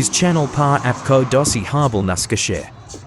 Is channel par apko dosi harbal naskashare.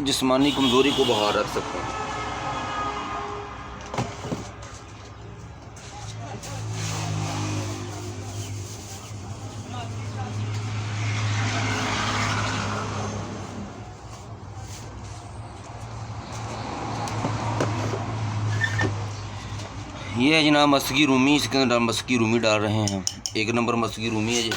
जिस्मानी कमज़ोरी को बाहर रख सकते हैं। ये है जनाब मस्की रूमी, इसके अंदर मस्की रूमी डाल रहे हैं हम। 1 नंबर मस्की रूमी है जी।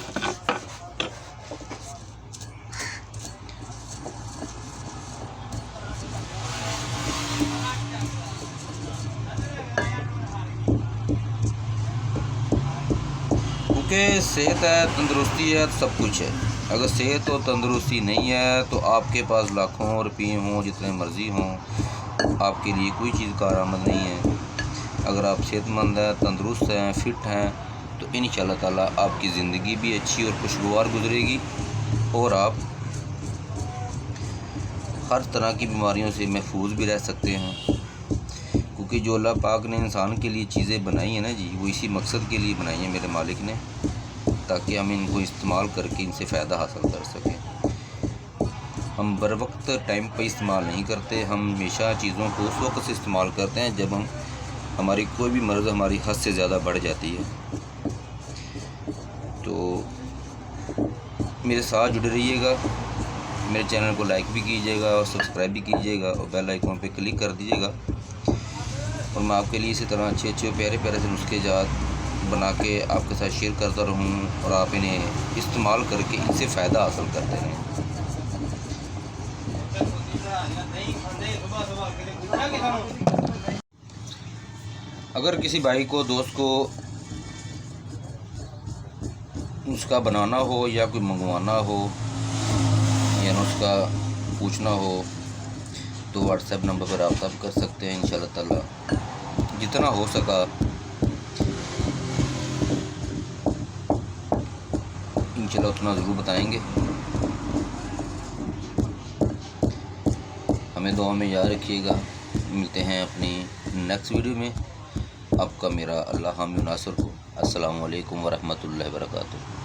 क्योंकि सेहत है, तंदुरुस्ती है तो सब कुछ है। अगर सेहत और तंदुरुस्ती नहीं है तो आपके पास लाखों रुपये हों, जितने मर्ज़ी हों, आपके लिए कोई चीज़ कारआमद नहीं है। अगर आप सेहतमंद हैं, तंदुरुस्त हैं, फ़िट हैं तो इंशाअल्लाह ताला आपकी ज़िंदगी भी अच्छी और खुशगवार गुजरेगी और आप हर तरह की बीमारियों से महफूज भी रह सकते हैं। क्योंकि जो अल्लाह पाक ने इंसान के लिए चीज़ें बनाई हैं ना जी, वो इसी मकसद के लिए बनाई हैं मेरे मालिक ने, ताकि हम इनको इस्तेमाल करके इनसे फ़ायदा हासिल कर सकें। हम बर वक्त टाइम पर इस्तेमाल नहीं करते, हम हमेशा चीज़ों को उस वक्त से इस्तेमाल करते हैं जब हमारी कोई भी मर्ज़ हमारी हद से ज़्यादा बढ़ जाती है। तो मेरे साथ जुड़े रहिएगा, मेरे चैनल को लाइक भी कीजिएगा और सब्सक्राइब भी कीजिएगा और बेल आइकॉन पे क्लिक कर दीजिएगा। और मैं आपके लिए इसी तरह अच्छे अच्छे प्यारे प्यारे से नुस्खे जात बना के आपके साथ शेयर करता रहूँ और आप इन्हें इस्तेमाल करके इनसे फ़ायदा हासिल करते रहें। अगर किसी भाई को, दोस्त को नुस्खा बनाना हो या कोई मंगवाना हो या नुस्खा पूछना हो तो व्हाट्सएप नंबर पर रब्ता कर सकते हैं। इंशाअल्लाह ताला जितना हो सका इंशाअल्लाह उतना ज़रूर बताएंगे। हमें दुआ में याद रखिएगा। मिलते हैं अपनी नेक्स्ट वीडियो में। आपका मेरा अल्लाह हामी नासर हो। अस्सलामु अलैकुम वरहमतुल्लाहि वबरकातुहू।